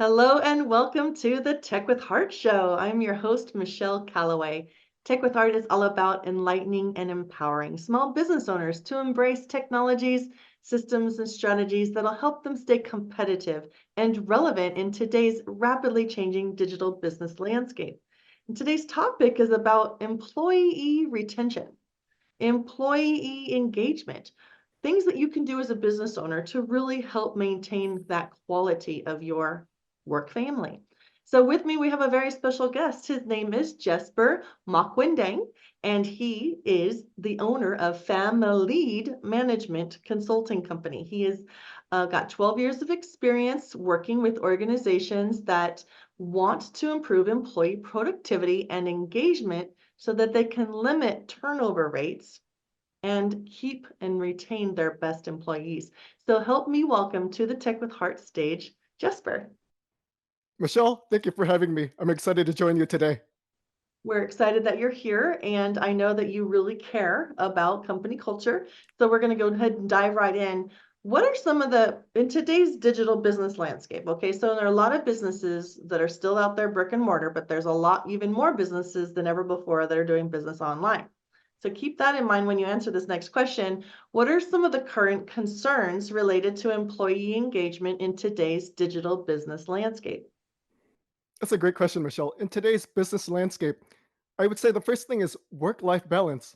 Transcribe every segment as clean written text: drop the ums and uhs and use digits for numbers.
Hello and welcome to the Tech with Heart show. I'm your host, Michelle Calloway. Tech with Heart is all about enlightening and empowering small business owners to embrace technologies, systems, and strategies that'll help them stay competitive and relevant in today's rapidly changing digital business landscape. And today's topic is about employee retention, employee engagement, things that you can do as a business owner to really help maintain that quality of your work family. So with me, we have a very special guest. His name is Jessper Maquindang, and he is the owner of Familead Management Consulting Company. He has got 12 years of experience working with organizations that want to improve employee productivity and engagement so that they can limit turnover rates and keep and retain their best employees. So help me welcome to the Tech with Heart stage, Jessper. Michelle, thank you for having me. I'm excited to join you today. We're excited that you're here, and I know that you really care about company culture. So we're going to go ahead and dive right in. What are some of in today's digital business landscape? Okay, so there are a lot of businesses that are still out there brick and mortar, but there's a lot, even more businesses than ever before that are doing business online. So keep that in mind when you answer this next question. What are some of the current concerns related to employee engagement in today's digital business landscape? That's a great question, Michelle. In today's business landscape, I would say the first thing is work life balance.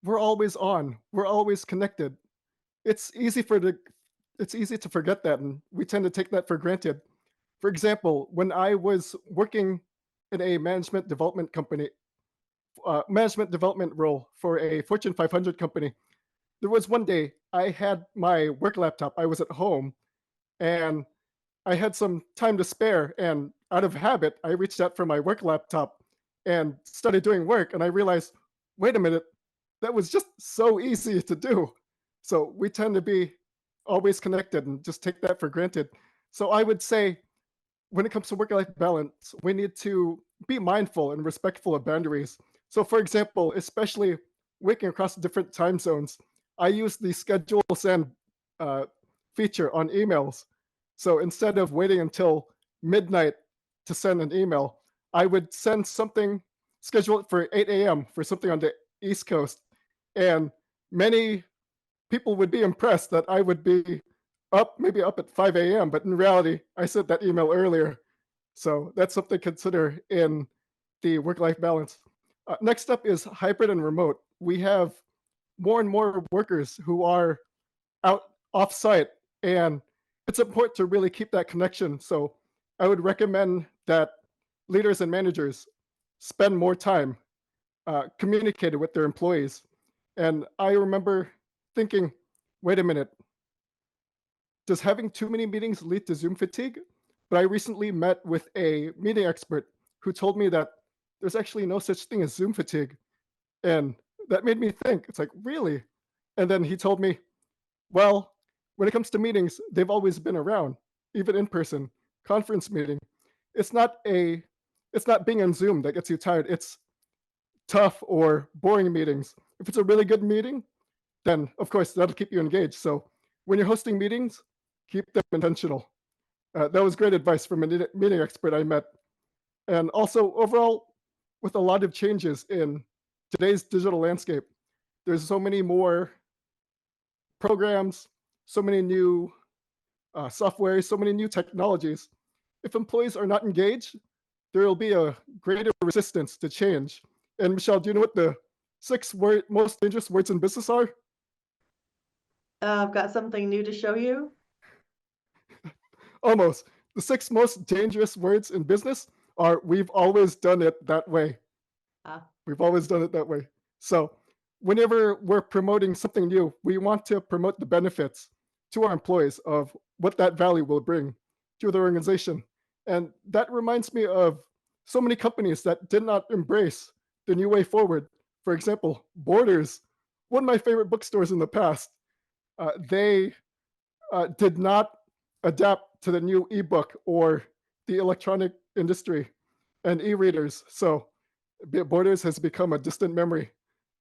We're always on, we're always connected. It's easy for the it's easy to forget that, and we tend to take that for granted. For example, when I was working in a management development role for a Fortune 500 company, there was one day I had my work laptop. I was at home and I had some time to spare, and out of habit, I reached out for my work laptop and started doing work. And I realized, wait a minute, that was just so easy to do. So we tend to be always connected and just take that for granted. So I would say, when it comes to work life balance, we need to be mindful and respectful of boundaries. So, for example, especially working across different time zones, I use the schedule send uh, feature on emails. So instead of waiting until midnight to send an email, I would send something, schedule it for 8 a.m. for something on the East Coast. And many people would be impressed that I would be maybe up at 5 a.m., but in reality, I sent that email earlier. So that's something to consider in the work life balance. Next up is hybrid and remote. We have more and more workers who are out off site, and it's important to really keep that connection. So I would recommend that leaders and managers spend more time communicating with their employees. And I remember thinking, wait a minute, does having too many meetings lead to Zoom fatigue? But I recently met with a meeting expert who told me that there's actually no such thing as Zoom fatigue. And that made me think, it's like, really? And then he told me, well, when it comes to meetings, they've always been around, even in person. Conference meeting. It's not a it's not being on Zoom that gets you tired. It's tough or boring meetings. If it's a really good meeting, then of course that'll keep you engaged. So when you're hosting meetings, keep them intentional. That was great advice from a meeting expert I met. And also overall, with a lot of changes in today's digital landscape, there's so many more programs, so many new software, so many new technologies. If employees are not engaged, there will be a greater resistance to change. And Michelle, do you know what the most dangerous words in business are? I've got something new to show you. Almost. The six most dangerous words in business are we've always done it that way. Ah, We've always done it that way. So, whenever we're promoting something new, we want to promote the benefits to our employees of what that value will bring to the organization. And that reminds me of so many companies that did not embrace the new way forward. For example, Borders, one of my favorite bookstores in the past, they did not adapt to the new ebook or the electronic industry and e-readers. So Borders has become a distant memory.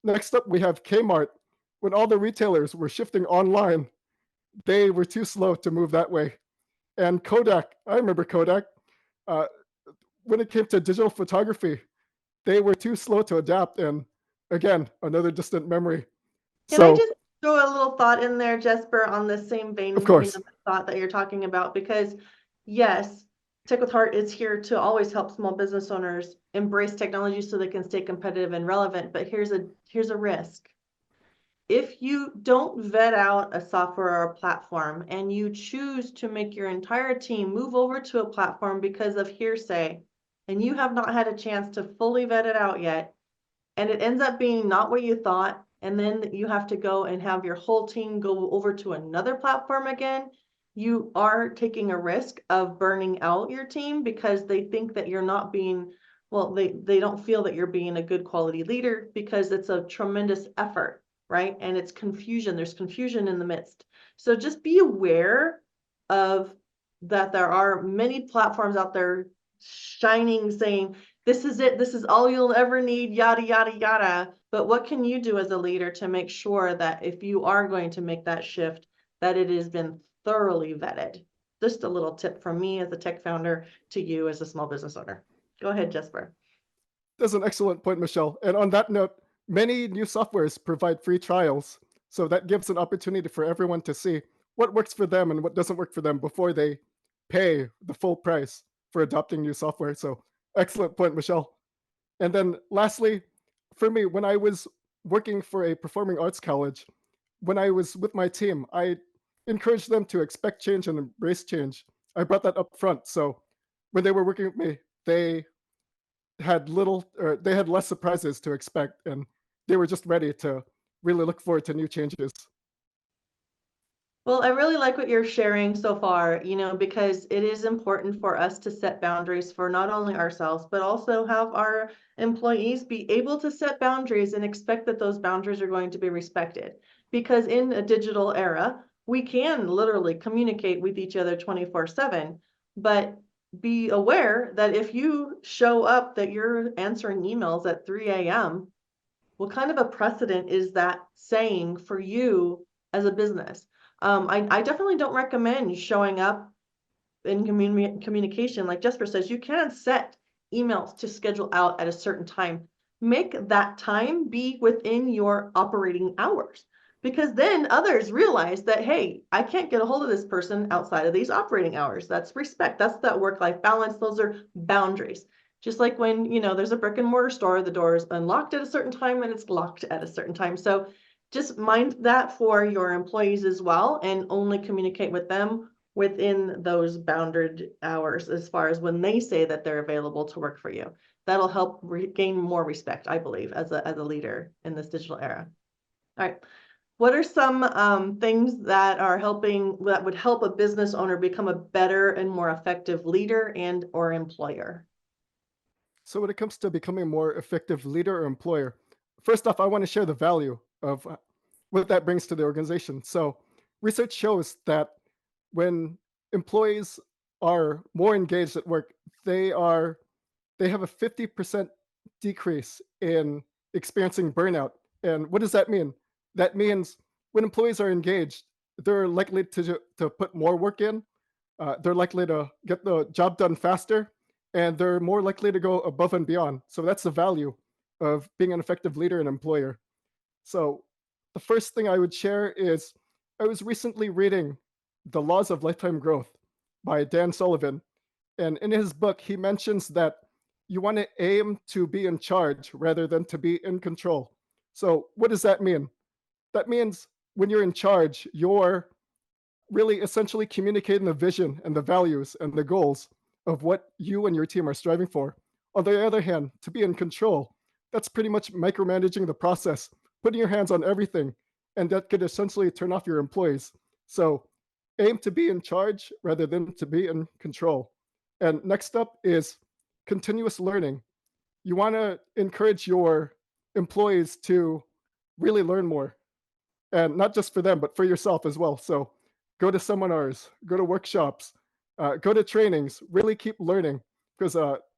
Next up, we have Kmart. When all the retailers were shifting online, they were too slow to move that way. And Kodak, I remember Kodak. Uh, when it came to digital photography, they were too slow to adapt. And again, another distant memory. Can I So, just throw a little thought in there, Jesper, on the same of vein, course, the thought that you're talking about? Because yes, Tech with Heart is here to always help small business owners embrace technology so they can stay competitive and relevant. But here's a risk. If you don't vet out a software or a platform and you choose to make your entire team move over to a platform because of hearsay, and you have not had a chance to fully vet it out yet, and it ends up being not what you thought, and then you have to go and have your whole team go over to another platform again, you are taking a risk of burning out your team because they think that you're not being, well, they don't feel that you're being a good quality leader because it's a tremendous effort, right? And it's confusion. There's confusion in the midst. So just be aware of that there are many platforms out there shining, saying, this is it, this is all you'll ever need, yada, yada, yada. But what can you do as a leader to make sure that if you are going to make that shift, that it has been thoroughly vetted? Just a little tip from me as a tech founder to you as a small business owner. Go ahead, Jesper. that's an excellent point, Michelle. And on that note, many new softwares provide free trials. So that gives an opportunity for everyone to see what works for them and what doesn't work for them before they pay the full price for adopting new software. So, excellent point, Michelle. And then lastly, for me, when I was working for a performing arts college, when I was with my team, I encouraged them to expect change and embrace change. I brought that up front. So when they were working with me, they had little or they had less surprises to expect, and they were just ready to really look forward to new changes. Well, I really like what you're sharing so far, because it is important for us to set boundaries for not only ourselves, but also have our employees be able to set boundaries and expect that those boundaries are going to be respected. Because in a digital era, we can literally communicate with each other 24/7, but be aware that if you show up that you're answering emails at 3 a.m., what kind of a precedent is that saying for you as a business? I definitely don't recommend showing up in communication. Like Jesper says, you can set emails to schedule out at a certain time. Make that time be within your operating hours, because then others realize that, hey, I can't get a hold of this person outside of these operating hours. That's respect. That's that work-life balance. Those are boundaries. Just like when, there's a brick and mortar store, the door is unlocked at a certain time and it's locked at a certain time. So just mind that for your employees as well, and only communicate with them within those bounded hours as far as when they say that they're available to work for you. That'll help gain more respect, I believe, as a leader in this digital era. All right. What are some things that would help a business owner become a better and more effective leader and or employer? So when it comes to becoming a more effective leader or employer, first off, I want to share the value of what that brings to the organization. So research shows that when employees are more engaged at work, they are they have a 50% decrease in experiencing burnout. And what does that mean? That means when employees are engaged, they're likely to put more work in, they're likely to get the job done faster, and they're more likely to go above and beyond. So that's the value of being an effective leader and employer. So the first thing I would share is I was recently reading The Laws of Lifetime Growth by Dan Sullivan. And in his book, he mentions that you want to aim to be in charge rather than to be in control. So, what does that mean? That means when you're in charge, you're really essentially communicating the vision and the values and the goals of what you and your team are striving for. On the other hand, to be in control, that's pretty much micromanaging the process, putting your hands on everything, and that could essentially turn off your employees. So aim to be in charge rather than to be in control. And next up is continuous learning. you want to encourage your employees to really learn more, and not just for them, but for yourself as well. So go to seminars, go to workshops, go to trainings, really keep learning because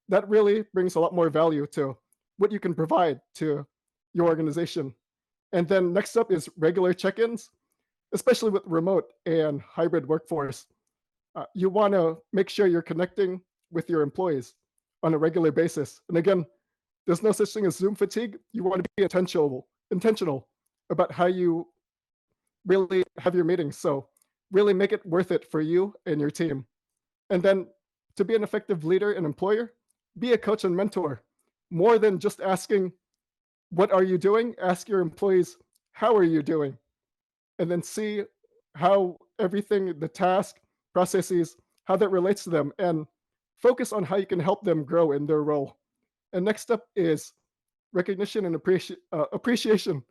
that really brings a lot more value to what you can provide to your organization. And then next up is regular check ins, especially with remote and hybrid workforce. You want to make sure you're connecting with your employees on a regular basis. And again, there's no such thing as Zoom fatigue. You want to be intentional about how you really have your meetings. So really make it worth it for you and your team. And then to be an effective leader and employer, be a coach and mentor. More than just asking, what are you doing? Ask your employees, how are you doing? And then see how everything, the task, processes, how that relates to them, and focus on how you can help them grow in their role. And next up is recognition and appreciation.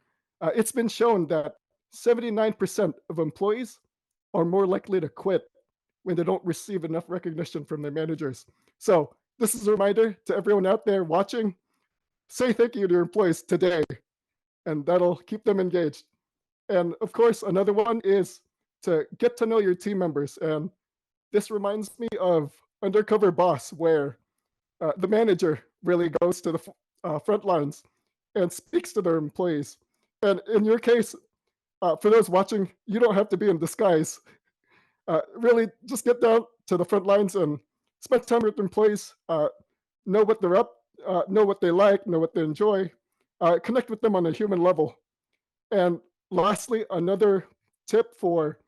It's been shown that 79% of employees are more likely to quit when they don't receive enough recognition from their managers. So, this is a reminder to everyone out there watching, say thank you to your employees today, and that'll keep them engaged. And of course, another one is to get to know your team members. And this reminds me of Undercover Boss, where the manager really goes to the front lines and speaks to their employees. And in your case, for those watching, you don't have to be in disguise. Really, just get down to the front lines and spend time with employees. Know what they're up, know what they like, know what they enjoy. Connect with them on a human level. And lastly, another tip for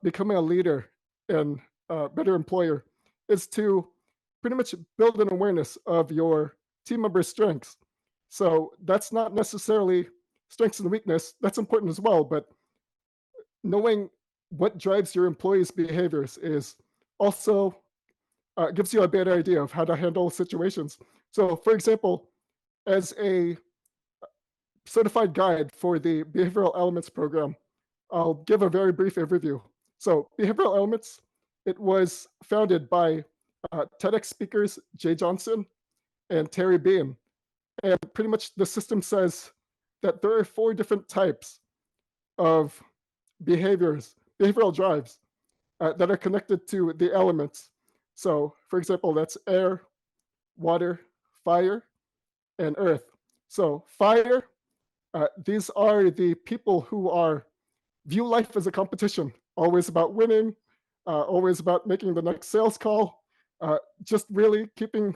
becoming a leader and a better employer is to pretty much build an awareness of your team members' strengths. So that's not necessarily strengths and weakness, that's important as well, but knowing what drives your employees' behaviors is also gives you a better idea of how to handle situations. So, for example, as a certified guide for the Behavioral Elements program, I'll give a very brief overview. So, Behavioral Elements, it was founded by TEDx speakers Jay Johnson and Terry Bean. And pretty much the system says that there are 4 different types of behavioral drives that are connected to the elements. So, for example, that's air, water, fire, and earth. So, fire, these are the people who view life as a competition, always about winning, always about making the next sales call, just really keeping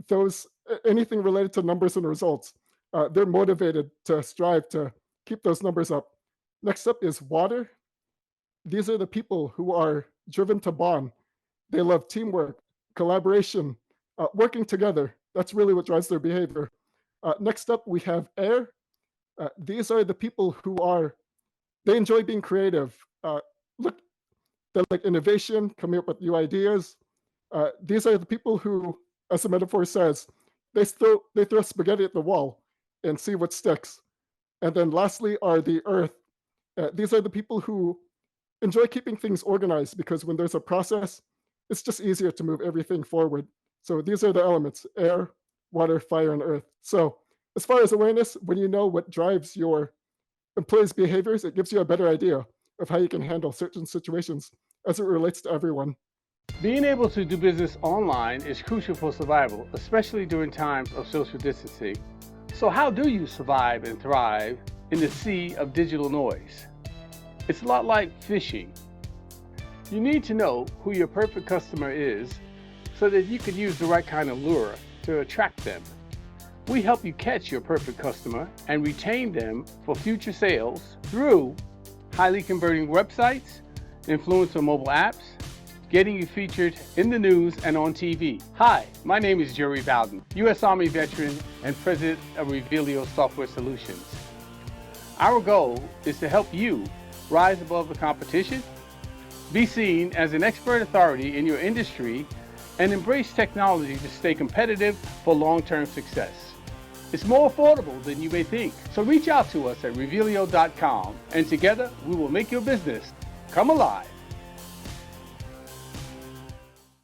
those anything related to numbers and results. They're motivated to strive to keep those numbers up. Next up is water. These are the people who are driven to bond. They love teamwork, collaboration, working together. That's really what drives their behavior. Next up, we have air. These are the people they enjoy being creative. Look, they like innovation, coming up with new ideas. These are the people who, as the metaphor says, they throw spaghetti at the wall and see what sticks. And then lastly are the earth. These are the people who enjoy keeping things organized because when there's a process, it's just easier to move everything forward. So these are the elements: air, water, fire, and earth. So as far as awareness, when you know what drives your employees' behaviors, it gives you a better idea of how you can handle certain situations as it relates to everyone. Being able to do business online is crucial for survival, especially during times of social distancing. So how do you survive and thrive in the sea of digital noise? It's a lot like fishing. You need to know who your perfect customer is so that you can use the right kind of lure to attract them. We help you catch your perfect customer and retain them for future sales through highly converting websites, influencer mobile apps, getting you featured in the news and on TV. Hi, my name is Jerry Bowden, U.S. Army veteran and president of Revealio Software Solutions. Our goal is to help you rise above the competition, be seen as an expert authority in your industry, and embrace technology to stay competitive for long-term success. It's more affordable than you may think. So reach out to us at revealio.com and together we will make your business come alive.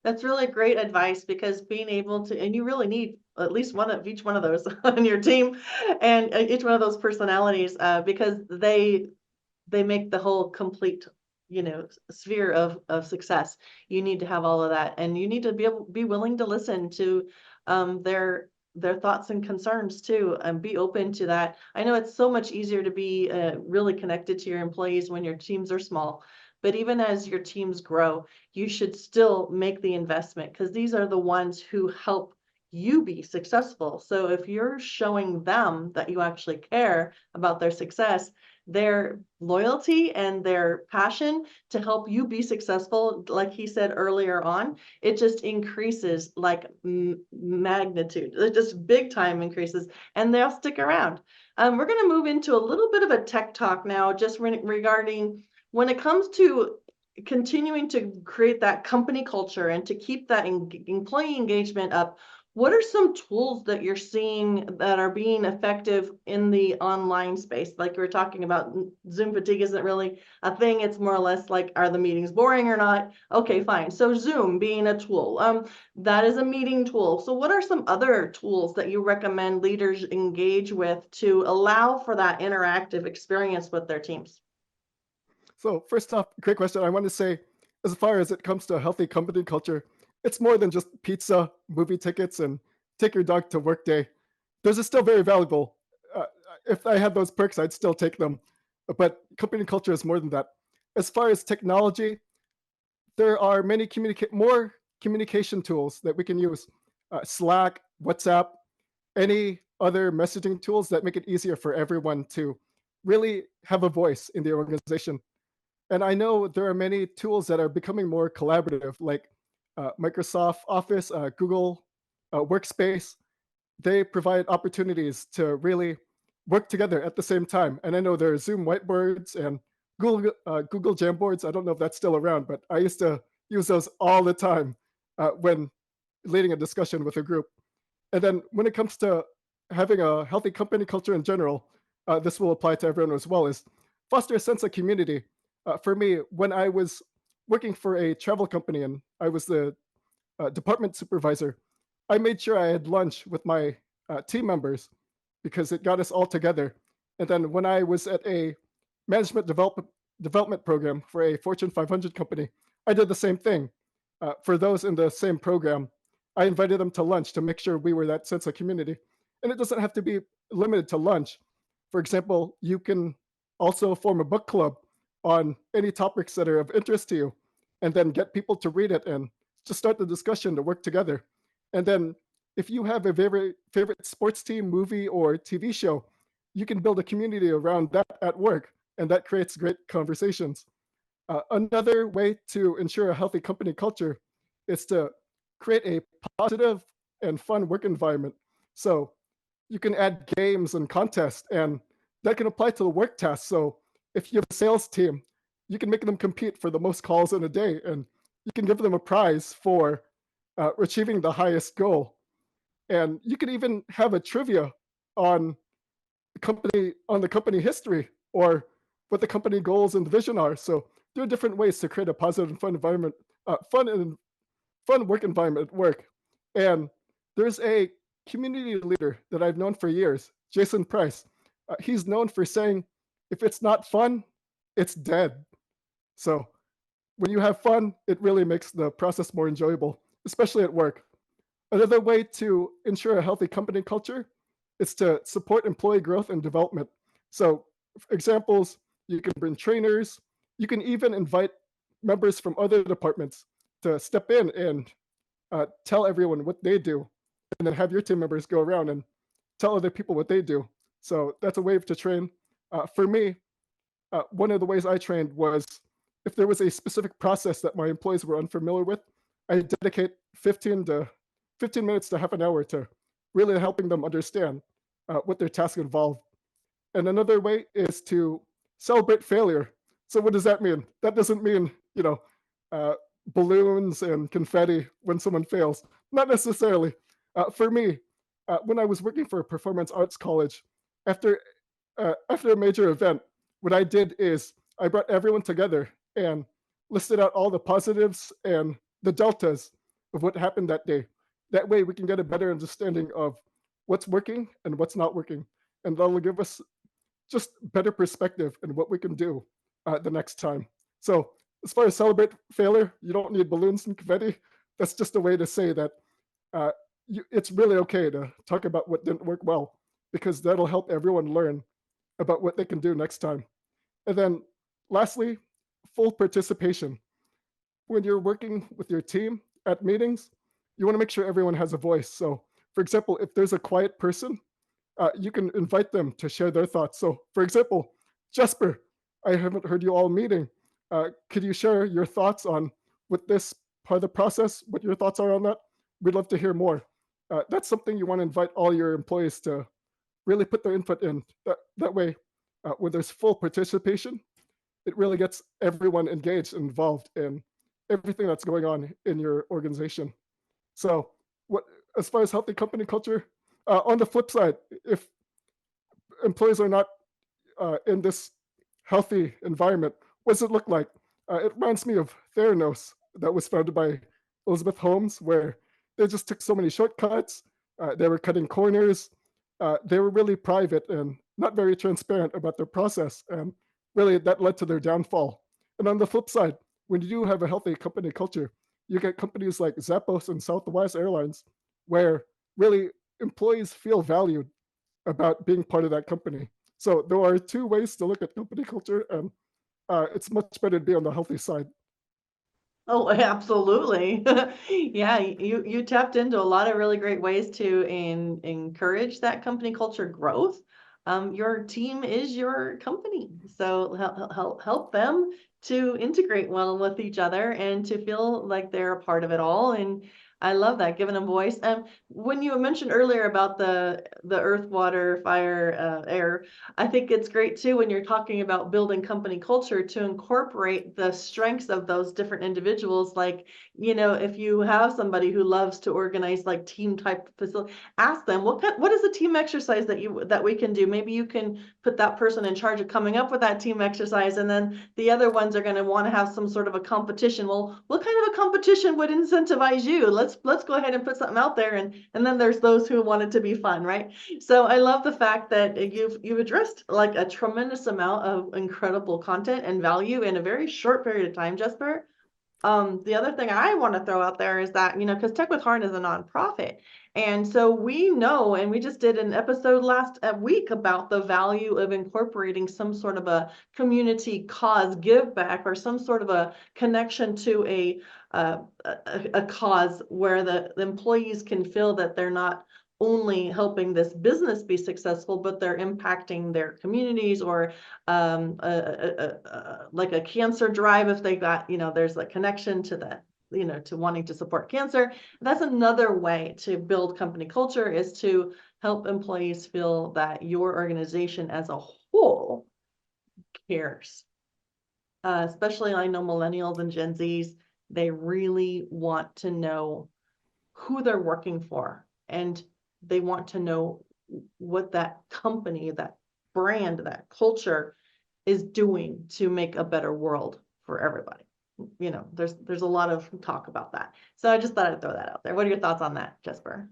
That's really great advice because being able to, and you really need at least one of each one of those on your team, and each one of those personalities, because they make the whole complete, sphere of success. You need to have all of that, and you need to be willing to listen to their thoughts and concerns too, and be open to that. I know it's so much easier to be really connected to your employees when your teams are small, but even as your teams grow, you should still make the investment because these are the ones who help you be successful. So if you're showing them that you actually care about their success, their loyalty and their passion to help you be successful, like he said earlier on, it just increases like magnitude. It just big time increases, and they'll stick around. We're going to move into a little bit of a tech talk now, just regarding when it comes to continuing to create that company culture and to keep that employee engagement up. What are some tools that you're seeing that are being effective in the online space? Like we were talking about, Zoom fatigue isn't really a thing. It's more or less like, are the meetings boring or not? Okay, fine. So Zoom being a tool, that is a meeting tool. So what are some other tools that you recommend leaders engage with to allow for that interactive experience with their teams? So first off, great question. I want to say, as far as it comes to a healthy company culture, it's more than just pizza, movie tickets, and take your dog to work day. Those are still very valuable. Uh, if I had those perks, I'd still take them. But company culture is more than that. As far as technology, there are many more communication tools that we can use. Slack, WhatsApp, any other messaging tools that make it easier for everyone to really have a voice in the organization. And I know there are many tools that are becoming more collaborative, like Microsoft Office, Google Workspace. They provide opportunities to really work together at the same time. And I know there are Zoom whiteboards and Google Jamboards. I don't know if that's still around, but I used to use those all the time when leading a discussion with a group. And then when it comes to having a healthy company culture in general, this will apply to everyone as well, is foster a sense of community. For me, when I was working for a travel company and I was the department supervisor, I made sure I had lunch with my team members because it got us all together. And then when I was at a management development program for a Fortune 500 company, I did the same thing. For those in the same program, I invited them to lunch to make sure we were that sense of community. And it doesn't have to be limited to lunch. For example, you can also form a book club on any topics that are of interest to you, and then get people to read it and just start the discussion to work together. And then if you have a very favorite sports team, movie, or TV show, you can build a community around that at work, and that creates great conversations. Another way to ensure a healthy company culture is to create a positive and fun work environment. So you can add games and contests, and that can apply to the work tasks. So if you have a sales team, you can make them compete for the most calls in a day, and you can give them a prize for achieving the highest goal. And you can even have a trivia on the company history or what the company goals and vision are. So there are different ways to create a positive and fun environment, fun work environment at work. And there's a community leader that I've known for years, Jason Price. He's known for saying, if it's not fun, it's dead. So when you have fun, it really makes the process more enjoyable, especially at work. Another way to ensure a healthy company culture is to support employee growth and development. So, for examples, you can bring trainers, you can even invite members from other departments to step in and tell everyone what they do, and then have your team members go around and tell other people what they do. So that's a way to train. For me, one of the ways I trained was if there was a specific process that my employees were unfamiliar with, I dedicate 15 minutes to half an hour to really helping them understand what their task involved. And another way is to celebrate failure. So what does that mean? That doesn't mean, uh, balloons and confetti when someone fails. Not necessarily. For me, when I was working for a performance arts college, after after a major event, what I did is I brought everyone together and listed out all the positives and the deltas of what happened that day. That way we can get a better understanding of what's working and what's not working. And that'll give us just better perspective and what we can do the next time. So as far as celebrate failure, you don't need balloons and confetti. That's just a way to say that uh, it's really okay to talk about what didn't work well, because that'll help everyone learn about what they can do next time. And then lastly, full participation. When you're working with your team at meetings, you want to make sure everyone has a voice. So, for example, if there's a quiet person, you can invite them to share their thoughts. So, for example, Jesper, I haven't heard you all meeting. Could you share your thoughts on what this part of the process, what your thoughts are on that? We'd love to hear more. That's something you want to invite all your employees to really put their input in. That way, when there's full participation, it really gets everyone engaged and involved in everything that's going on in your organization. So, what as far as healthy company culture, on the flip side, if employees are not in this healthy environment, what does it look like? It reminds me of Theranos, that was founded by Elizabeth Holmes, where they just took so many shortcuts. They were cutting corners. They were really private and not very transparent about their process. And really, that led to their downfall. And on the flip side, when you do have a healthy company culture, you get companies like Zappos and Southwest Airlines, where really employees feel valued about being part of that company. So there are two ways to look at company culture, and it's much better to be on the healthy side. Oh, absolutely. Yeah, you tapped into a lot of really great ways to encourage that company culture growth. Your team is your company, so help them to integrate well with each other and to feel like they're a part of it all. And I love that, giving them voice. When you mentioned earlier about the earth, water, fire, air, I think it's great too when you're talking about building company culture to incorporate the strengths of those different individuals. Like, if you have somebody who loves to organize like team type facility, ask them what is the team exercise that we can do. Maybe you can put that person in charge of coming up with that team exercise, and then the other ones are going to want to have some sort of a competition. Well, what kind of a competition would incentivize you? Let's go ahead and put something out there, and then there's those who want it to be fun, right? So I love the fact that you've addressed like a tremendous amount of incredible content and value in a very short period of time, Jesper. The other thing I want to throw out there is that, because Tech with Heart is a nonprofit. And so we know, and we just did an episode last week about the value of incorporating some sort of a community cause give back, or some sort of a connection to a cause where the employees can feel that they're not only helping this business be successful, but they're impacting their communities, or like a cancer drive, if they got, there's a connection to that, to wanting to support cancer. That's another way to build company culture, is to help employees feel that your organization as a whole cares. Especially, I know millennials and Gen Zs, they really want to know who they're working for, and they want to know what that company, that brand, that culture is doing to make a better world for everybody. There's a lot of talk about that. So I just thought I'd throw that out there. What are your thoughts on that, Jesper?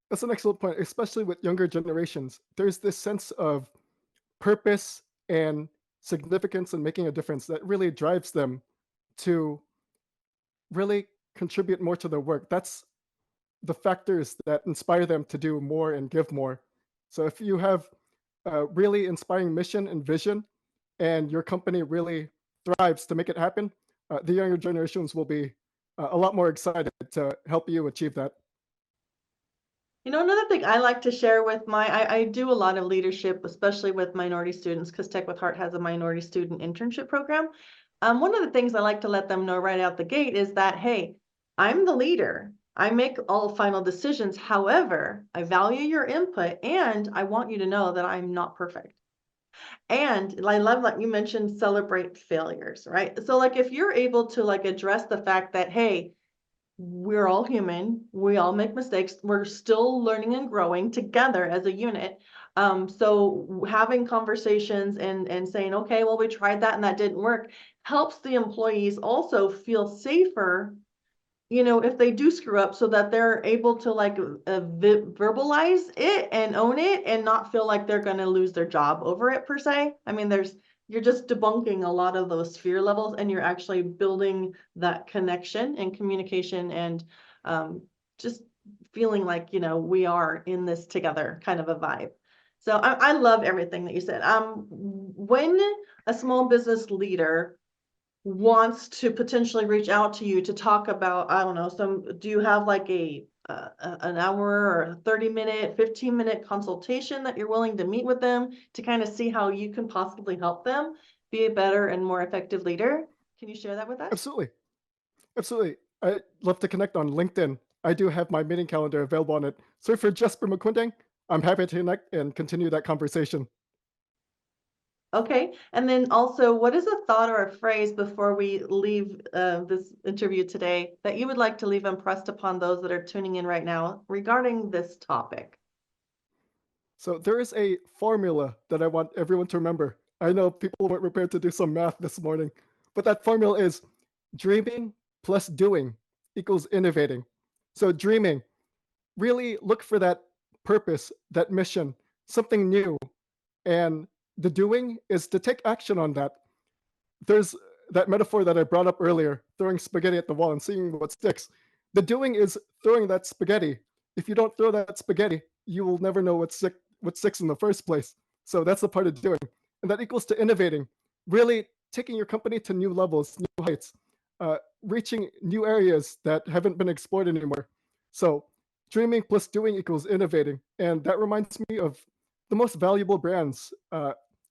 That's an excellent point, especially with younger generations. There's this sense of purpose and significance and making a difference that really drives them to really contribute more to their work. That's the factors that inspire them to do more and give more. So if you have a really inspiring mission and vision, and your company really thrives to make it happen, the younger generations will be a lot more excited to help you achieve that. Another thing I like to share with I do a lot of leadership, especially with minority students, because Tech with Heart has a minority student internship program. One of the things I like to let them know right out the gate is that, hey, I'm the leader. I make all final decisions. However, I value your input, and I want you to know that I'm not perfect. And I love, like you mentioned, celebrate failures, right? So like if you're able to like address the fact that, hey, we're all human, we all make mistakes, we're still learning and growing together as a unit. So having conversations and saying, okay, well, we tried that and that didn't work, helps the employees also feel safer, if they do screw up, so that they're able to like verbalize it and own it and not feel like they're going to lose their job over it per se. I mean, you're just debunking a lot of those fear levels, and you're actually building that connection and communication, and just feeling like, we are in this together kind of a vibe. So I love everything that you said. When a small business leader wants to potentially reach out to you to talk about, I don't know, do you have like an hour or a 30-minute, 15-minute consultation that you're willing to meet with them to kind of see how you can possibly help them be a better and more effective leader? Can you share that with us? Absolutely. Absolutely. I'd love to connect on LinkedIn. I do have my meeting calendar available on it. Search for Jessper Maquindang. I'm happy to connect and continue that conversation. Okay. And then also, what is a thought or a phrase before we leave this interview today that you would like to leave impressed upon those that are tuning in right now regarding this topic? So there is a formula that I want everyone to remember. I know people weren't prepared to do some math this morning, but that formula is dreaming plus doing equals innovating. So dreaming, really look for that purpose, that mission, something new. And the doing is to take action on that. There's that metaphor that I brought up earlier, throwing spaghetti at the wall and seeing what sticks. The doing is throwing that spaghetti. If you don't throw that spaghetti, you will never know what sticks in the first place. So that's the part of doing. And that equals to innovating, really taking your company to new levels, new heights, reaching new areas that haven't been explored anymore. So dreaming plus doing equals innovating. And that reminds me of the most valuable brands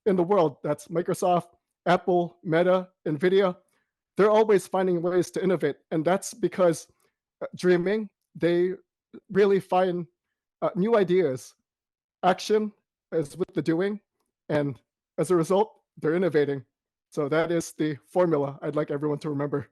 in the world. That's Microsoft, Apple, Meta, NVIDIA. They're always finding ways to innovate. And that's because dreaming, they really find new ideas. Action is with the doing. And as a result, they're innovating. So that is the formula I'd like everyone to remember.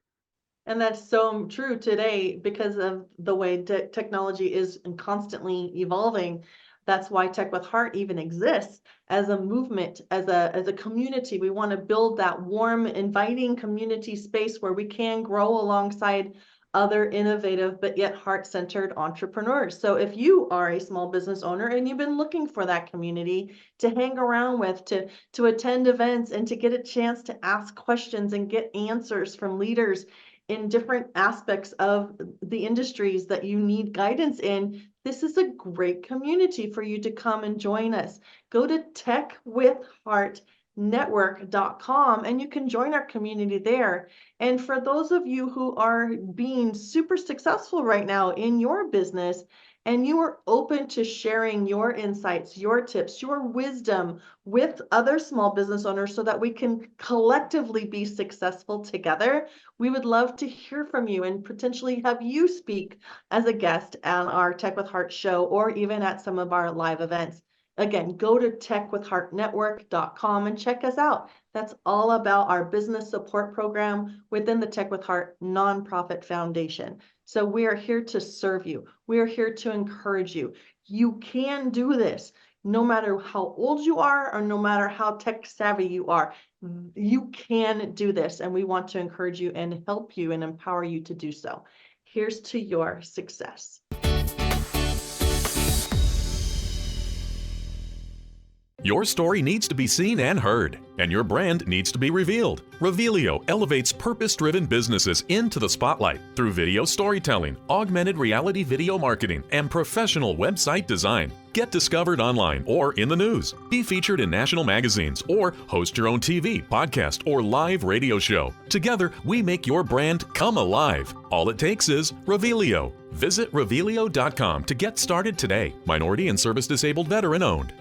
And that's so true today because of the way technology is constantly evolving. That's why Tech with Heart even exists as a movement, as a community. We want to build that warm, inviting community space where we can grow alongside other innovative but yet heart-centered entrepreneurs. So if you are a small business owner and you've been looking for that community to hang around with, to attend events and to get a chance to ask questions and get answers from leaders in different aspects of the industries that you need guidance in, this is a great community for you to come and join us. Go to techwithheartnetwork.com and you can join our community there. And for those of you who are being super successful right now in your business, and you are open to sharing your insights, your tips, your wisdom with other small business owners so that we can collectively be successful together, we would love to hear from you and potentially have you speak as a guest on our Tech with Heart show or even at some of our live events. Again, go to techwithheartnetwork.com and check us out. That's all about our business support program within the Tech with Heart nonprofit foundation. So we are here to serve you. We are here to encourage you. You can do this no matter how old you are or no matter how tech savvy you are. You can do this, and we want to encourage you and help you and empower you to do so. Here's to your success. Your story needs to be seen and heard, and your brand needs to be revealed. Revealio elevates purpose-driven businesses into the spotlight through video storytelling, augmented reality video marketing, and professional website design. Get discovered online or in the news. Be featured in national magazines or host your own TV, podcast, or live radio show. Together, we make your brand come alive. All it takes is Revealio. Visit Revealio.com to get started today. Minority and service disabled veteran owned.